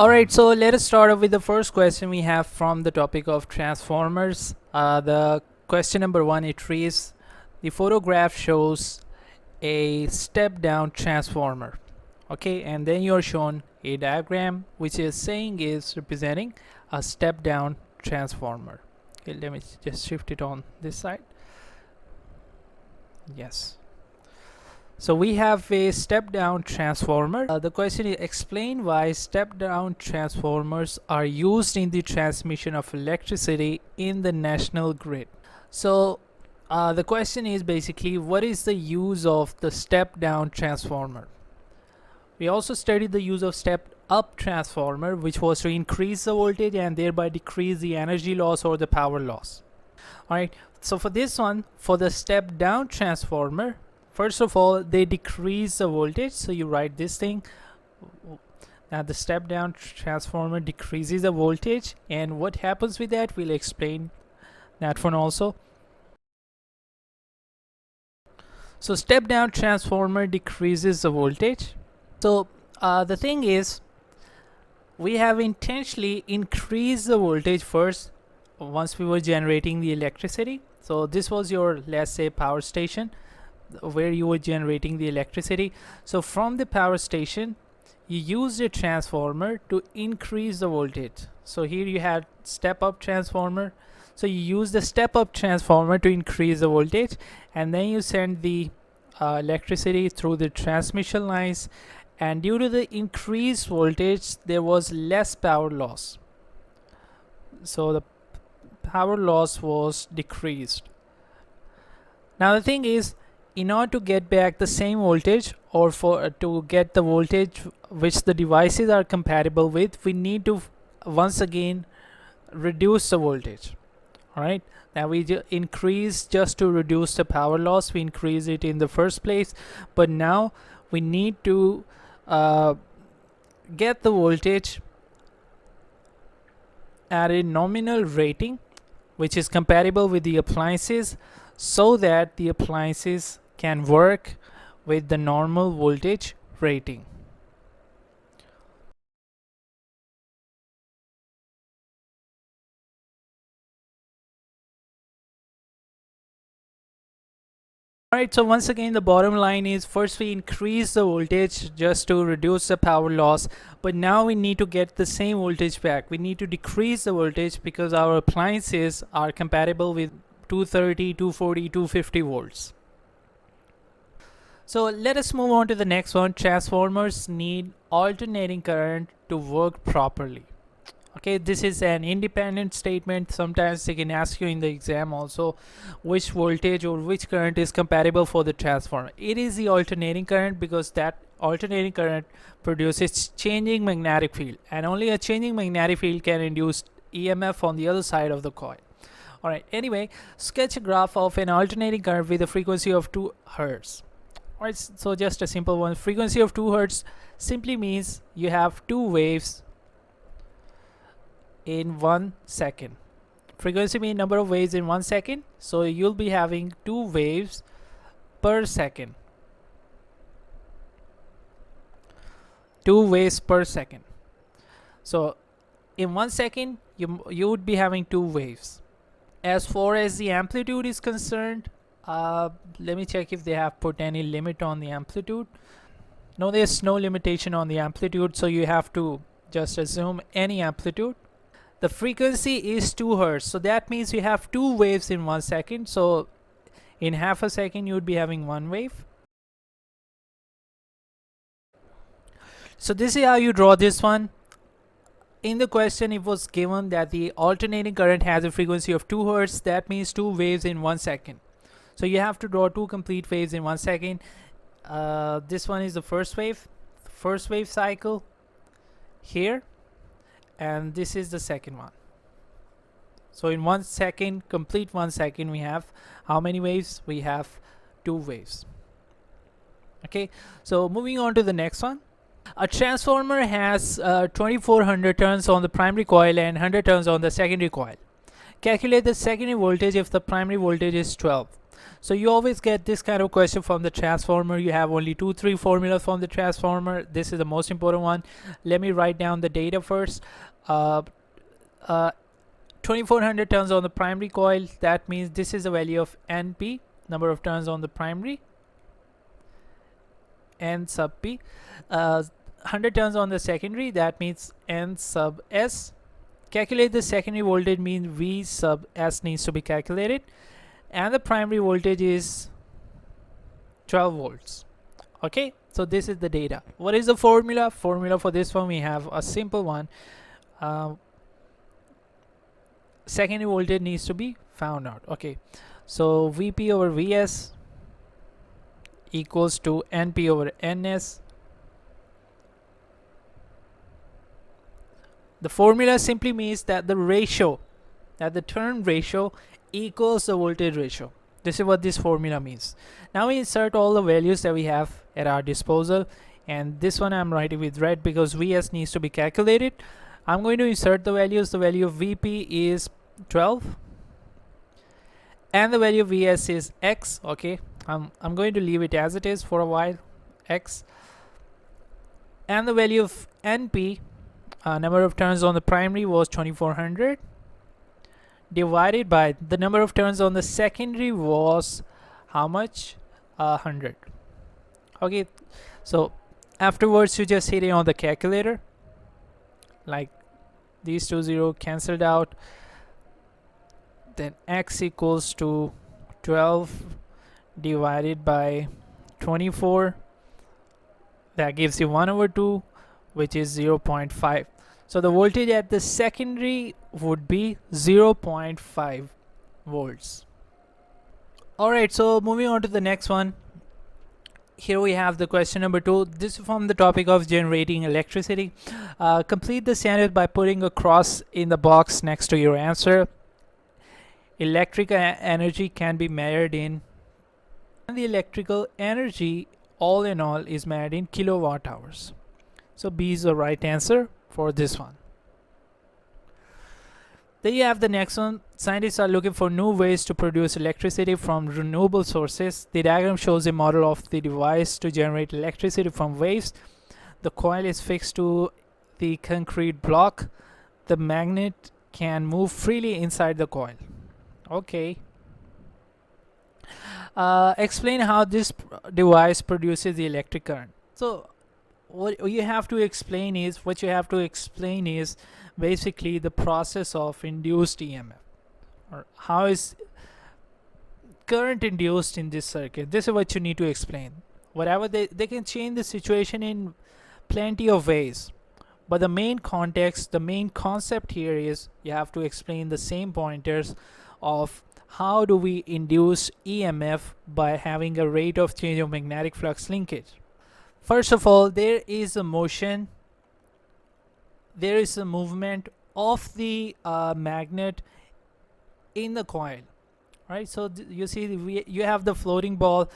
Alright, so let us start off with the first question we have from the topic of transformers. The question number 1, it reads, the photograph shows a step down transformer. Okay, and then you're shown a diagram which is saying is representing a step down transformer. Okay, let me just shift it on this side. Yes. So we have a step down transformer. The question is, explain why step down transformers are used in the transmission of electricity in the national grid. So the question is basically, what is the use of the step down transformer? We also studied the use of step up transformer, which was to increase the voltage and thereby decrease the energy loss or the power loss. Alright, so for this one, for the step down transformer, first of all, they decrease the voltage. So you write this thing. Now the step down transformer decreases the voltage, and what happens with that, we'll explain that one also. So step down transformer decreases the voltage. So the thing is, we have intentionally increased the voltage first once we were generating the electricity. So this was your, let's say, power station where you were generating the electricity. So from the power station, you used a transformer to increase the voltage. So here you had step up transformer. So you use the step up transformer to increase the voltage, and then you send the electricity through the transmission lines, and due to the increased voltage there was less power loss. So the power loss was decreased. Now the thing is, in order to get back the same voltage, or to get the voltage which the devices are compatible with, we need to once again reduce the voltage. Alright, now we increase just to reduce the power loss. We increase it in the first place, but now we need to get the voltage at a nominal rating which is compatible with the appliances, so that the appliances can work with the normal voltage rating. Alright, so once again the bottom line is, first we increase the voltage just to reduce the power loss, but now we need to get the same voltage back. We need to decrease the voltage because our appliances are compatible with 230, 240, 250 volts. So let us move on to the next one. Transformers need alternating current to work properly. Okay, this is an independent statement. Sometimes they can ask you in the exam also which voltage or which current is compatible for the transformer. It is the alternating current, because that alternating current produces changing magnetic field, and only a changing magnetic field can induce EMF on the other side of the coil. Alright, anyway, sketch a graph of an alternating current with a frequency of 2 Hz. Alright, so just a simple one. Frequency of 2 Hz simply means you have 2 waves in 1 second. Frequency means number of waves in 1 second, so you'll be having 2 waves per second. 2 waves per second. So in 1 second you would be having 2 waves. As far as the amplitude is concerned, let me check if they have put any limit on the amplitude. No, there's no limitation on the amplitude, so you have to just assume any amplitude. The frequency is 2 Hz, so that means you have 2 waves in 1 second. So in half a second you would be having 1 wave. So this is how you draw this one. In the question it was given that the alternating current has a frequency of 2 Hz. That means 2 waves in 1 second. So you have to draw 2 complete waves in 1 second. This one is the first wave cycle here, and this is the second one. So in 1 second, complete 1 second, we have how many waves? We have 2 waves. Okay, so moving on to the next one. A transformer has 2400 turns on the primary coil and 100 turns on the secondary coil. Calculate the secondary voltage if the primary voltage is 12. So you always get this kind of question from the transformer. You have only 2-3 formulas from the transformer. This is the most important one. Let me write down the data first. uh, uh, 2400 turns on the primary coil. That means this is the value of NP, number of turns on the primary, N sub P. 100 turns on the secondary. That means N sub S. Calculate the secondary voltage means V sub S needs to be calculated, and the primary voltage is 12 volts. Okay, so this is the data. What is the formula? Formula for this one, we have a simple one. Secondary voltage needs to be found out. Okay, so Vp over Vs equals to Np over Ns. The formula simply means that the ratio, that the turn ratio equals the voltage ratio. This is what this formula means. Now we insert all the values that we have at our disposal, and this one I'm writing with red because Vs needs to be calculated. I'm going to insert the values. The value of Vp is 12 and the value of Vs is X. Okay, I'm going to leave it as it is for a while, X. And the value of Np, number of turns on the primary, was 2400 divided by the number of turns on the secondary was how much? 100. Okay, so afterwards you just hit it on the calculator, like these two zero cancelled out. Then X equals to 12 divided by 24. That gives you 1 over 2, which is 0.5. So the voltage at the secondary would be 0.5 volts. Alright, so moving on to the next one. Here we have the question number 2. This is from the topic of generating electricity. Complete the sentence by putting a cross in the box next to your answer. Electrical energy can be measured in, and the electrical energy all in all is measured in kilowatt hours. So B is the right answer for this one. Then you have the next one. Scientists are looking for new ways to produce electricity from renewable sources. The diagram shows a model of the device to generate electricity from waves. The coil is fixed to the concrete block. The magnet can move freely inside the coil. Okay. Explain how this device produces the electric current. So what you have to explain is basically the process of induced EMF, or how is current induced in this circuit. This is what you need to explain. Whatever they can change the situation in plenty of ways, but the main context, the main concept here is you have to explain the same pointers of how do we induce EMF by having a rate of change of magnetic flux linkage. First of all, there is a motion, there is a movement of the magnet in the coil, right? So you see you have the floating ball.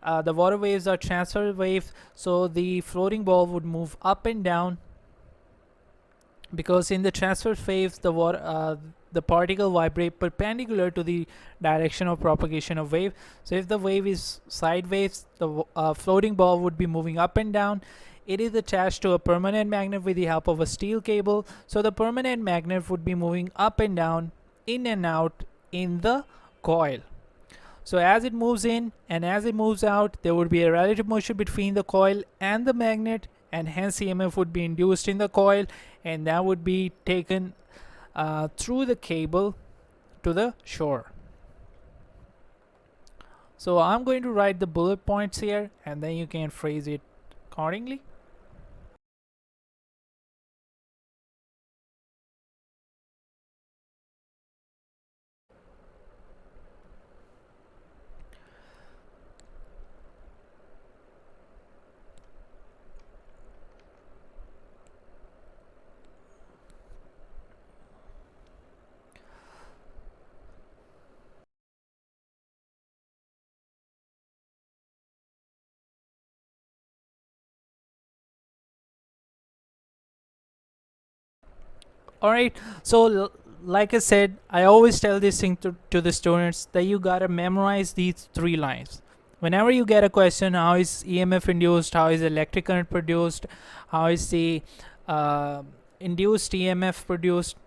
The water waves are transfer waves, so the floating ball would move up and down, because in the transfer waves the particle vibrate perpendicular to the direction of propagation of wave. So if the wave is sideways, the floating ball would be moving up and down. It is attached to a permanent magnet with the help of a steel cable. So the permanent magnet would be moving up and down, in and out in the coil. So as it moves in and as it moves out, there would be a relative motion between the coil and the magnet, and hence EMF would be induced in the coil, and that would be taken through the cable to the shore. So I'm going to write the bullet points here, and then you can phrase it accordingly. All right, so like I said, I always tell this thing to the students that you gotta memorize these three lines. Whenever you get a question, how is EMF induced, how is electric current produced, how is the induced EMF produced,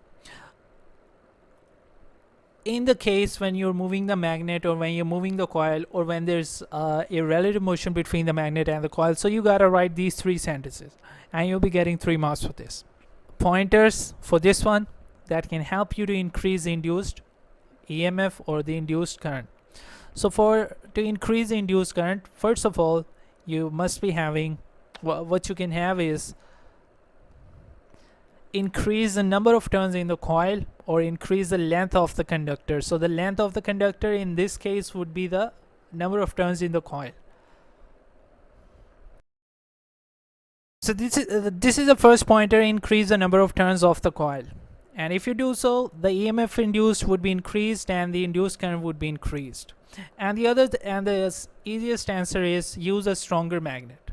in the case when you're moving the magnet or when you're moving the coil or when there's a relative motion between the magnet and the coil, so you gotta write these three sentences and you'll be getting 3 marks for this. Pointers for this one that can help you to increase the induced EMF or the induced current. So to increase the induced current, first of all, you must be having, what you can have is increase the number of turns in the coil or increase the length of the conductor. So the length of the conductor in this case would be the number of turns in the coil. So this is the first pointer, increase the number of turns of the coil. And if you do so, the EMF induced would be increased and the induced current would be increased. And the easiest answer is use a stronger magnet.